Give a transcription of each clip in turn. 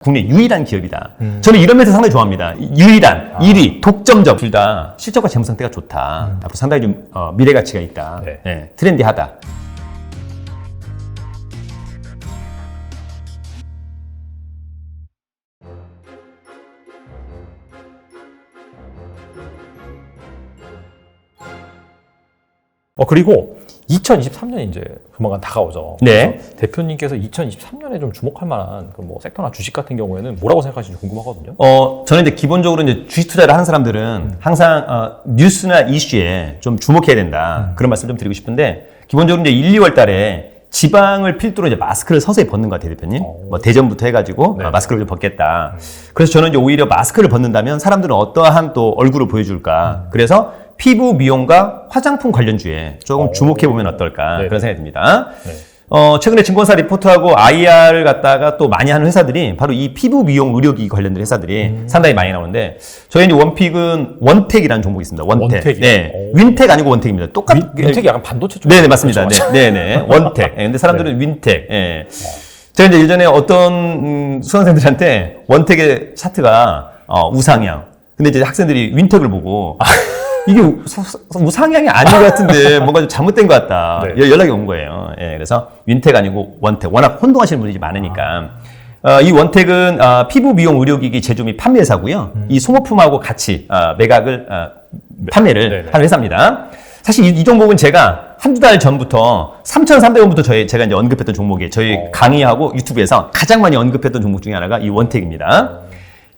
국내 유일한 기업이다. 저는 이런 면에서 상당히 좋아합니다. 유일한, 1위, 독점적 둘 다 실적과 재무 상태가 좋다. 앞으로 상당히 좀 미래 가치가 있다. 네. 네, 트렌디하다. 그리고 2023년이 이제 조만간 다가오죠. 네. 그래서 대표님께서 2023년에 좀 주목할 만한 그 뭐 섹터나 주식 같은 경우에는 뭐라고 생각하시는지 궁금하거든요. 저는 이제 기본적으로 이제 주식 투자를 하는 사람들은 항상 뉴스나 이슈에 좀 주목해야 된다. 그런 말씀 좀 드리고 싶은데, 기본적으로 이제 1, 2월 달에 지방을 필두로 이제 마스크를 서서히 벗는 것 같아요, 대표님. 뭐 대전부터 해가지고 네. 마스크를 좀 벗겠다. 그래서 저는 이제 오히려 마스크를 벗는다면 사람들은 어떠한 또 얼굴을 보여줄까. 그래서 피부 미용과 화장품 관련주에 조금 주목해보면 어떨까. 네. 그런 생각이 듭니다. 네. 최근에 증권사 리포트하고 IR을 갖다가 또 많이 하는 회사들이 바로 이 피부 미용 의료기기 관련된 회사들이 상당히 많이 나오는데, 저희 이제 원픽은 원텍이라는 종목이 있습니다. 원텍. 원텍이요? 네. 윈텍 아니고 원텍입니다. 윈텍이 약간 반도체 쪽. 네네, 맞습니다. 그렇죠? 네네. 원텍. 근데 사람들은 윈텍. 예. 제가 이제 예전에 어떤 수강생들한테 원텍의 차트가 우상향. 근데 이제 학생들이 윈텍을 보고 이게 우상향이 아닌 것 같은데 뭔가 좀 잘못된 것 같다. 네. 연락이 온 거예요. 예, 그래서 윈텍 아니고 원텍. 워낙 혼동하시는 분들이 많으니까. 이 원텍은 피부 미용 의료기기 제조 및 판매 회사고요. 이 소모품하고 같이 매각을 판매를 네네. 하는 회사입니다. 사실 이 종목은 제가 한두 달 전부터 3,300원부터 제가 이제 언급했던 종목이에요. 저희 강의하고 유튜브에서 가장 많이 언급했던 종목 중에 하나가 이 원텍입니다.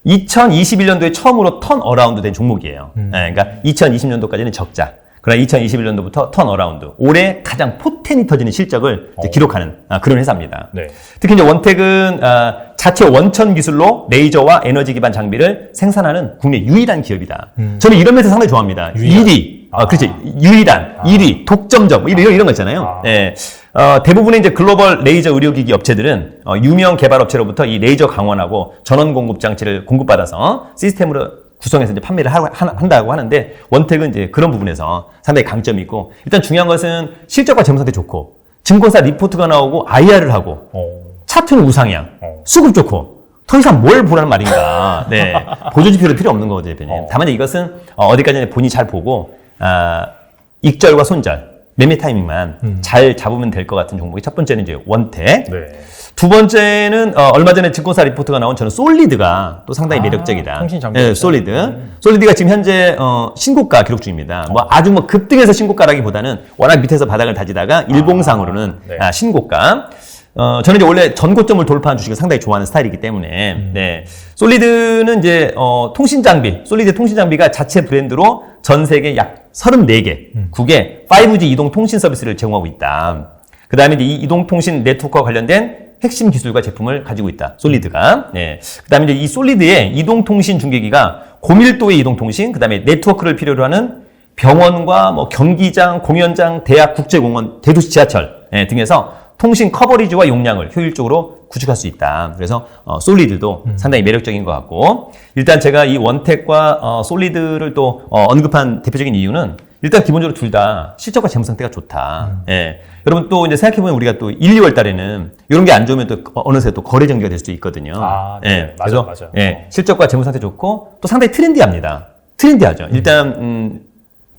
2021년도에 처음으로 턴 어라운드 된 종목이에요. 그러니까 2020년도까지는 적자. 그러나 2021년도부터 턴 어라운드. 올해 가장 포텐이 터지는 실적을 이제 기록하는 그런 회사입니다. 네. 특히 이제 원텍은 자체 원천 기술로 레이저와 에너지 기반 장비를 생산하는 국내 유일한 기업이다. 저는 이런 면에서 상당히 좋아합니다. 1위. 그렇지. 유일한, 1위, 독점적, 뭐 이런 거 있잖아요. 네. 대부분의 이제 글로벌 레이저 의료기기 업체들은 유명 개발 업체로부터 이 레이저 강원하고 전원 공급 장치를 공급받아서 시스템으로 구성해서 이제 판매를 한다고 하는데, 원텍은 이제 그런 부분에서 상당히 강점이 있고, 일단 중요한 것은 실적과 재무 상태 좋고, 증권사 리포트가 나오고 IR을 하고, 차트는 우상향, 수급 좋고, 더 이상 뭘 보라는 말인가. 네. 보조지표도 필요 없는 거거든요, 대표님. 다만 이것은 어디까지나 본인이 잘 보고, 익절과 손절, 매매 타이밍만 잘 잡으면 될 것 같은 종목이 첫 번째는 이제 원텍. 네. 두 번째는 얼마 전에 증권사 리포트가 나온 저는 솔리드가 또 상당히 매력적이다. 통신 장비. 네, 솔리드. 솔리드가 지금 현재 신고가 기록 중입니다. 아주 급등해서 신고가라기보다는 워낙 밑에서 바닥을 다지다가 일봉상으로는 네. 신고가. 저는 이제 원래 전고점을 돌파한 주식을 상당히 좋아하는 스타일이기 때문에, 네. 솔리드는 이제, 통신 장비, 솔리드 통신 장비가 자체 브랜드로 전 세계 약 34개, 국에 5G 이동 통신 서비스를 제공하고 있다. 그 다음에 이제 이 이동 통신 네트워크와 관련된 핵심 기술과 제품을 가지고 있다. 솔리드가. 네. 그 다음에 이제 이 솔리드의 이동 통신 중계기가 고밀도의 이동 통신, 그 다음에 네트워크를 필요로 하는 병원과 뭐 경기장, 공연장, 대학, 국제공원, 대도시 지하철 등에서 통신 커버리지와 용량을 효율적으로 구축할 수 있다. 그래서 솔리드도 상당히 매력적인 것 같고, 일단 제가 이 원텍과 솔리드를 또 언급한 대표적인 이유는, 일단 기본적으로 둘 다 실적과 재무 상태가 좋다. 예. 여러분 또 이제 생각해보면 우리가 또 1, 2월 달에는 이런 게 안 좋으면 또 어느새 또 거래 정지가 될 수도 있거든요. 네. 예. 맞아요. 그래서 예. 실적과 재무 상태 좋고 또 상당히 트렌디합니다. 트렌디하죠. 일단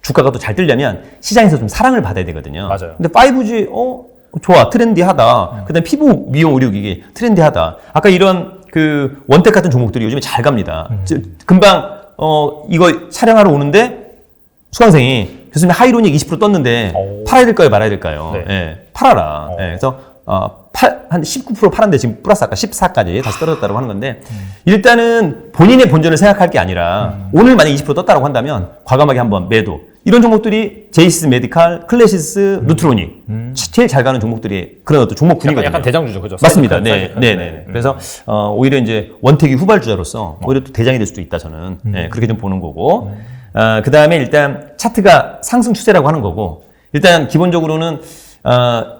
주가가 또 잘 뜨려면 시장에서 좀 사랑을 받아야 되거든요. 맞아요. 근데 5G 좋아, 트렌디하다. 그다음 피부 미용 의료기기 트렌디하다. 아까 이런 그 원텍 같은 종목들이 요즘에 잘 갑니다. 금방 이거 촬영하러 오는데 수강생이 교수님 하이로닉 20% 떴는데 팔아야 될까요, 말아야 될까요? 네. 예, 팔아라. 예, 그래서 한 19% 팔았는데 지금 플러스 아까 14까지 다시 떨어졌다고 하는 건데, 일단은 본인의 본전을 생각할 게 아니라 오늘 만약에 20% 떴다고 한다면 과감하게 한번 매도. 이런 종목들이 제이시스 메디칼, 클래시스, 누트로닉 제일 잘 가는 종목들이 그런 어떤 종목군이거든요. 약간 대장주죠, 그죠? 맞습니다. 네. 그래서 오히려 이제 원텍이 후발주자로서 오히려 또 대장이 될 수도 있다, 저는. 네, 그렇게 좀 보는 거고. 그 다음에 일단 차트가 상승 추세라고 하는 거고, 일단 기본적으로는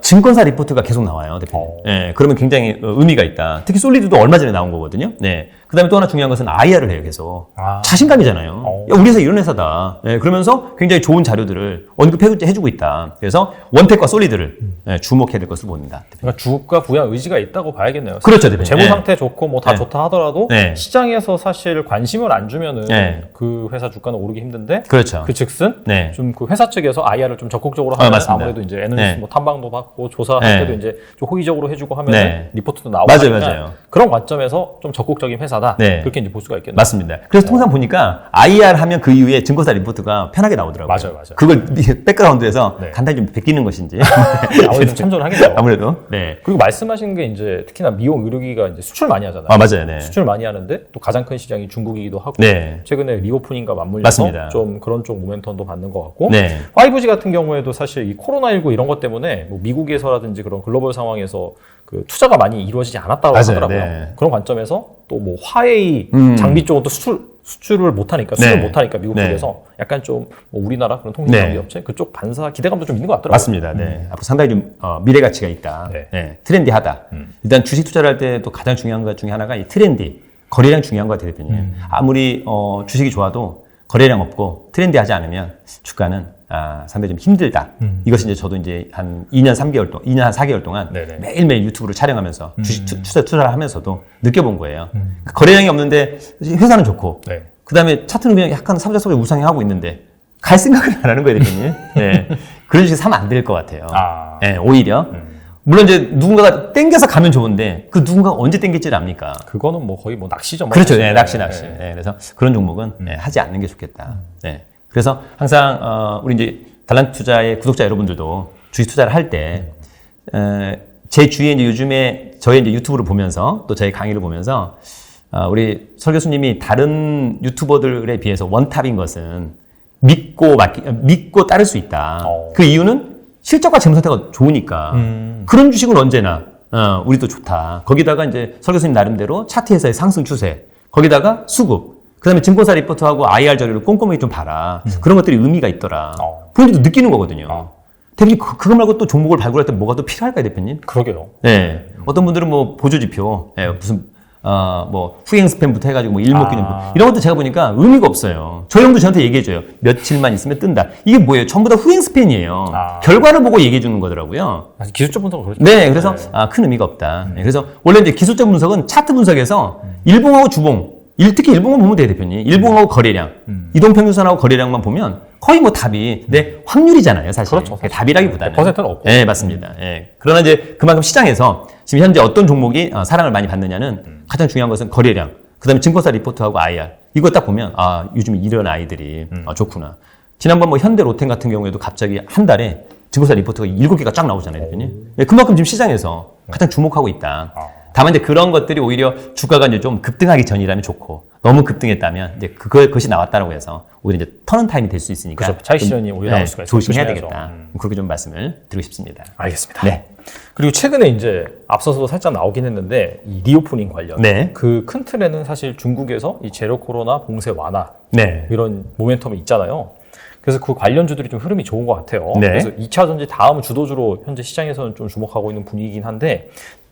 증권사 리포트가 계속 나와요, 대표님. 네, 그러면 굉장히 의미가 있다. 특히 솔리드도 얼마 전에 나온 거거든요. 네. 그다음에 또 하나 중요한 것은 IR을 해요, 계속. 아. 자신감이잖아요. 야, 우리 회사 이런 회사다. 예, 그러면서 굉장히 좋은 자료들을 언급해주고 있다. 그래서 원택과 솔리드를 주목해야 될 것으로 봅니다. 그러니까 주가 부양 의지가 있다고 봐야겠네요. 그렇죠, 대표님. 재무 네. 상태 좋고 뭐 다 네. 좋다 하더라도 네. 시장에서 사실 관심을 안 주면은 네. 그 회사 주가는 오르기 힘든데 그렇죠. 그 즉슨 네. 좀 그 회사 측에서 IR을 좀 적극적으로 하면 맞습니다. 아무래도 이제 에너지 네. 뭐 탐방도 받고 조사할 네. 때도 이제 좀 호의적으로 해주고 하면 네. 리포트도 나오고 맞아요, 하니까 맞아요. 그런 관점에서 좀 적극적인 회사다 네. 그렇게 이제 볼 수가 있겠네요. 맞습니다. 그래서 통상 보니까 IR 하면 그 이후에 증거사 리포트가 편하게 나오더라고요. 맞아요, 맞아요. 그걸 백그라운드에서 네. 간단히 좀 베끼는 것인지. 아무래도 좀 참조를 하겠죠. 아무래도. 네. 그리고 말씀하신 게 이제 특히나 미용 의료기가 이제 수출 많이 하잖아요. 아, 맞아요. 네. 수출 많이 하는데 또 가장 큰 시장이 중국이기도 하고 네. 최근에 리오프닝과 맞물려서 맞습니다. 좀 그런 쪽 모멘텀도 받는 것 같고 네. 5G 같은 경우에도 사실 이 코로나19 이런 것 때문에 뭐 미국에서라든지 그런 글로벌 상황에서 그 투자가 많이 이루어지지 않았다고 맞아요. 하더라고요. 네. 그런 관점에서 또 뭐 화웨이 장비 쪽은 또 수출을 못하니까 수출 네. 못하니까 미국 네. 쪽에서 약간 좀뭐 우리나라 그런 통신 장비 네. 업체 그쪽 반사 기대감도 좀 있는 것 같더라고요. 맞습니다. 네. 앞으로 상당히 좀 미래 가치가 있다. 네. 네. 트렌디하다. 일단 주식 투자를 할 때 또 가장 중요한 것 중에 하나가 이 트렌디, 거래량 중요한 것 같아요, 대표님. 아무리 주식이 좋아도 거래량 없고 트렌디하지 않으면 주가는 상당히 좀 힘들다. 이것이 이제 저도 이제 한 2년 4개월 동안 네네. 매일매일 유튜브를 촬영하면서 주식 투자를 하면서도 느껴본 거예요. 거래량이 없는데 회사는 좋고, 네. 그 다음에 차트는 그냥 약간 사부작사부작 우상향하고 있는데 갈 생각을 안 하는 거예요, 대표님. 네. 그런 식으로 사면 안 될 것 같아요. 아. 네, 오히려. 물론 이제 누군가가 땡겨서 가면 좋은데 그 누군가가 언제 땡길지를 압니까? 그거는 뭐 거의 뭐 낚시죠. 뭐 그렇죠. 사실. 네, 낚시. 네. 네, 그래서 그런 종목은 하지 않는 게 좋겠다. 네. 그래서 항상 우리 이제 달란 투자의 구독자 여러분들도 주식 투자를 할 때 제 주위에 이제 요즘에 저의 이제 유튜브를 보면서 또 저희 강의를 보면서 우리 설 교수님이 다른 유튜버들에 비해서 원탑인 것은 믿고 따를 수 있다. 그 이유는 실적과 재무 상태가 좋으니까 그런 주식은 언제나 우리도 좋다. 거기다가 이제 설 교수님 나름대로 차트에서의 상승 추세, 거기다가 수급, 그다음에 증권사 리포트하고 IR 자료를 꼼꼼하게 좀 봐라. 그런 것들이 의미가 있더라. 본인도 느끼는 거거든요. 대표님 그거 말고 또 종목을 발굴할 때 뭐가 또 필요할까요, 대표님? 그러게요. 네. 어떤 분들은 뭐 보조지표, 무슨 뭐 후행 스팸부터 해가지고 뭐 일목기능 이런 것도 제가 보니까 의미가 없어요. 저 형도 저한테 얘기해줘요. 며칠만 있으면 뜬다. 이게 뭐예요? 전부 다 후행 스팸이에요. 결과를 보고 얘기해 주는 거더라고요. 사실 기술적 분석은 그렇죠. 네, 그래서 큰 의미가 없다. 네, 그래서 원래 이제 기술적 분석은 차트 분석에서 일봉하고 주봉, 특히 일봉만 보면 돼요, 대표님. 일봉하고 거래량, 이동평균선하고 거래량만 보면 거의 뭐 답이 확률이잖아요, 사실. 그렇죠, 사실. 답이라기보다는. 100%는 없고. 네, 맞습니다. 예. 그러나 이제 그만큼 시장에서 지금 현재 어떤 종목이 사랑을 많이 받느냐는 가장 중요한 것은 거래량, 그다음에 증권사 리포트하고 IR. 이거 딱 보면 요즘 이런 아이들이 좋구나. 지난번 뭐 현대 로템 같은 경우에도 갑자기 한 달에 증권사 리포트가 7개가 쫙 나오잖아요, 대표님. 네, 그만큼 지금 시장에서 가장 주목하고 있다. 다만 이제 그런 것들이 오히려 주가가 이제 좀 급등하기 전이라면 좋고 너무 급등했다면 이제 그것이 나왔다라고 해서 오히려 이제 터는 타임이 될 수 있으니까 그렇죠. 차익 실현이 오히려 나올 수가 있어요. 조심해야 조심해야죠. 되겠다. 그렇게 좀 말씀을 드리고 싶습니다. 알겠습니다. 네. 그리고 최근에 이제 앞서서도 살짝 나오긴 했는데 이 리오프닝 관련 네. 그 큰 틀에는 사실 중국에서 이 제로 코로나 봉쇄 완화 네. 이런 모멘텀이 있잖아요. 그래서 그 관련주들이 좀 흐름이 좋은 것 같아요. 네. 그래서 2차 전지 다음 주도주로 현재 시장에서는 좀 주목하고 있는 분위기긴 한데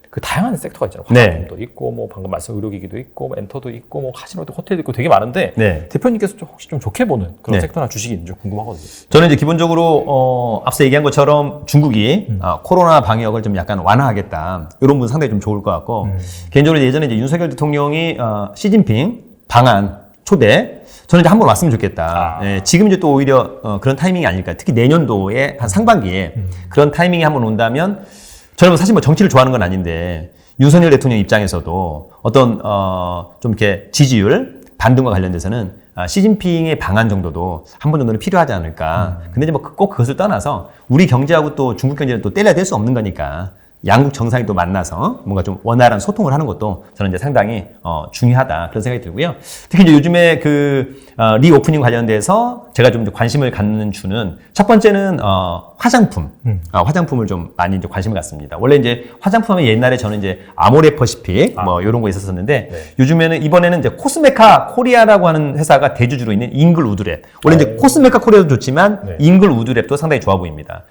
그 다양한 섹터가 있잖아요. 네. 화장품도 있고 뭐 방금 말씀 의료기기도 있고 뭐 엔터도 있고 뭐 카지노도 호텔도 있고 되게 많은데 네. 대표님께서 혹시 좀 좋게 보는 그런 네. 섹터나 주식이 있는지 궁금하거든요. 저는 이제 기본적으로 앞서 얘기한 것처럼 중국이 코로나 방역을 좀 약간 완화하겠다 이런 부분 상당히 좀 좋을 것 같고 개인적으로 예전에 이제 윤석열 대통령이 시진핑 방한 초대 저는 이제 한번 왔으면 좋겠다. 예, 지금 이제 또 오히려 그런 타이밍이 아닐까. 특히 내년도에 한 상반기에 그런 타이밍이 한번 온다면 저는 사실 뭐 정치를 좋아하는 건 아닌데 윤석열 대통령 입장에서도 어떤 좀 이렇게 지지율 반등과 관련돼서는 시진핑의 방안 정도도 한 번 정도는 필요하지 않을까. 근데 이제 뭐 꼭 그것을 떠나서 우리 경제하고 또 중국 경제는 또 떼려야 될 수 없는 거니까 양국 정상이 또 만나서 뭔가 좀 원활한 소통을 하는 것도 저는 이제 상당히 중요하다 그런 생각이 들고요. 특히 이제 요즘에 그 리오프닝 관련돼서 제가 좀 관심을 갖는 주는 첫 번째는 화장품, 화장품을 좀 많이 이제 관심을 갖습니다. 원래 이제 화장품 하면 옛날에 저는 이제 아모레 퍼시픽 뭐 이런 거 있었었는데 네. 요즘에는 이번에는 이제 코스메카 코리아라고 하는 회사가 대주주로 있는 잉글 우드랩. 원래 이제 코스메카 코리아도 좋지만 네. 잉글 우드랩도 상당히 좋아 보입니다.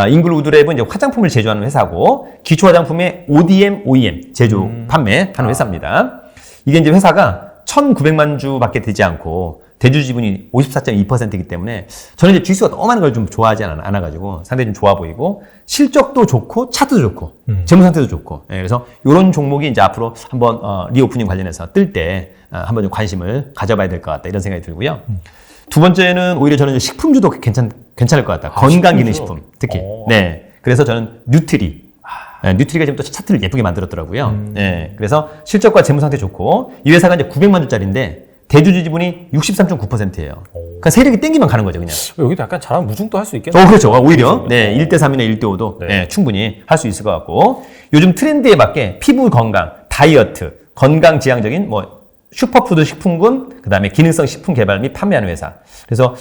잉글 우드랩은 이제 화장품을 제조하는 회사고 기초 화장품의 ODM, OEM 제조 판매하는 회사입니다. 이게 이제 회사가 1,900만 주밖에 되지 않고 대주 지분이 54.2%이기 때문에 저는 이제 주식수가 너무 많은 걸 좀 좋아하지 않아가지고 상당히 좀 좋아 보이고 실적도 좋고 차트도 좋고 재무 상태도 좋고 그래서 이런 종목이 이제 앞으로 한번 리오프닝 관련해서 뜰 때 한번 좀 관심을 가져봐야 될 것 같다 이런 생각이 들고요. 두 번째는 오히려 저는 식품주도 괜찮을 것 같다. 건강기능식품 특히. 네. 그래서 저는 뉴트리. 뉴트리가 지금 또 차트를 예쁘게 만들었더라고요. 네. 그래서 실적과 재무 상태 좋고 이 회사가 이제 900만 주짜리인데 대주주 지분이 63.9%예요. 그러니까 세력이 땡기면 가는 거죠, 그냥. 여기도 약간 잘하면 무중도 할 수 있겠네요. 그렇죠. 오히려. 네. 1대3이나 1대5도 네, 충분히 할 수 있을 것 같고 요즘 트렌드에 맞게 피부 건강, 다이어트, 건강 지향적인 슈퍼푸드 식품군, 그 다음에 기능성 식품 개발 및 판매하는 회사. 그래서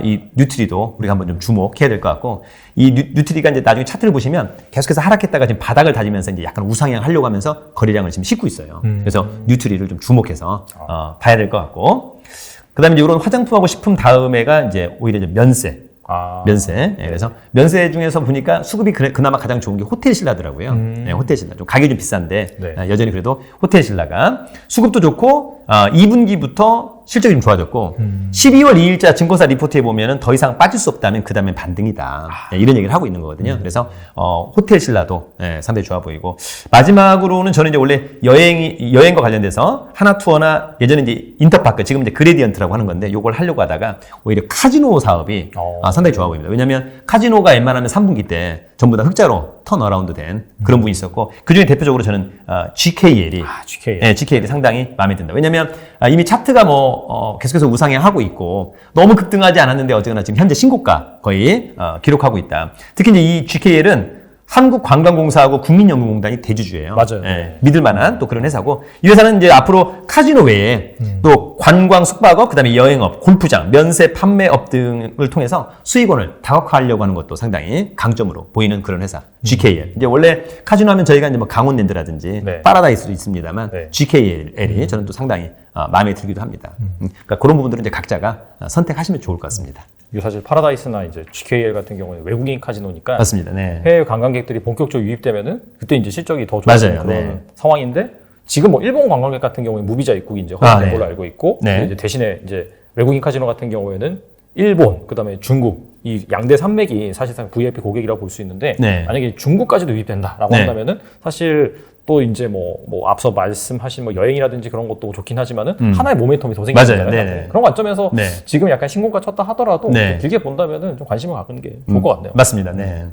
이 뉴트리도 우리가 한번 좀 주목해야 될 것 같고 이 뉴트리가 이제 나중에 차트를 보시면 계속해서 하락했다가 지금 바닥을 다지면서 이제 약간 우상향 하려고 하면서 거래량을 지금 싣고 있어요. 그래서 뉴트리를 좀 주목해서 봐야 될 것 같고 그 다음에 이런 화장품하고 식품 다음에가 이제 오히려 이제 면세. 면세. 그래서 면세 중에서 보니까 수급이 그나마 가장 좋은 게 호텔 신라더라고요. 네, 호텔 신라. 좀 가격이 좀 비싼데 여전히 그래도 호텔 신라가 수급도 좋고 2분기부터 실적이 좀 좋아졌고 12월 2일자 증권사 리포트에 보면은 더 이상 빠질 수 없다면 그 다음엔 반등이다. 이런 얘기를 하고 있는 거거든요. 그래서 호텔 신라도 상당히 좋아 보이고 마지막으로는 저는 이제 원래 여행과 관련돼서 하나투어나 예전에 이제 인터파크 지금 이제 그레디언트라고 하는 건데 요걸 하려고 하다가 오히려 카지노 사업이 상당히 좋아 보입니다. 왜냐하면 카지노가 웬만하면 3분기 때 전부 다 흑자로 턴어라운드 된 그런 부분이 있었고 그중에 대표적으로 저는 GKL이 GKL이 상당히 마음에 든다. 왜냐하면 이미 차트가 계속해서 우상향하고 있고 너무 급등하지 않았는데 어쨌거나 지금 현재 신고가 거의 기록하고 있다. 특히 이제 이 GKL은 한국관광공사하고 국민연금공단이 대주주예요. 맞아요. 믿을 만한 또 그런 회사고 이 회사는 이제 앞으로 카지노 외에 또 관광 숙박업, 그다음에 여행업, 골프장, 면세 판매업 등을 통해서 수익원을 다각화하려고 하는 것도 상당히 강점으로 보이는 그런 회사. GKL. 이제 원래 카지노 하면 저희가 이제 강원랜드라든지 파라다이스도 있습니다만 GKL이 저는 또 상당히 마음에 들기도 합니다. 그러니까 그런 부분들은 이제 각자가 선택하시면 좋을 것 같습니다. 이게 사실 파라다이스나 이제 GKL 같은 경우는 외국인 카지노니까 맞습니다. 네. 해외 관광객들이 본격적으로 유입되면은 그때 이제 실적이 더 좋아지는 그런 상황인데 지금 일본 관광객 같은 경우에 무비자 입국이 이제 허용된 걸로 알고 있고 이제 대신에 이제 외국인 카지노 같은 경우에는 일본, 그다음에 중국 이 양대 산맥이 사실상 VIP 고객이라고 볼 수 있는데 만약에 중국까지도 유입된다라고 한다면은 사실 또 이제 앞서 말씀하신 여행이라든지 그런 것도 좋긴 하지만은 하나의 모멘텀이 더 생기잖아요. 그런 관점에서 지금 약간 신고가 쳤다 하더라도 길게 본다면은 좀 관심을 갖는 게 좋을 것 같네요. 맞습니다. 네.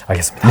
알겠습니다.